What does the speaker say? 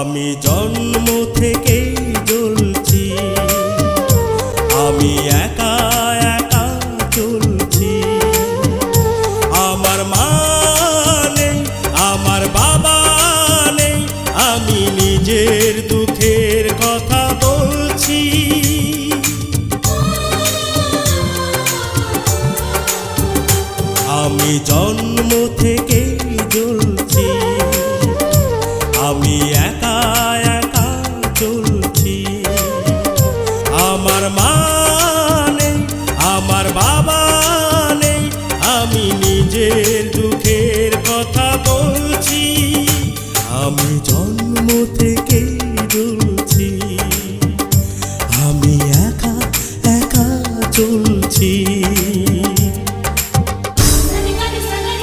আমি জন্ম থেকে জ্বলছি, আমি একা একা চলছি। আমার মা নেই, আমার বাবা নেই, আমি নিজের দুঃখের কথা বলছি। আমি জন্ম থেকে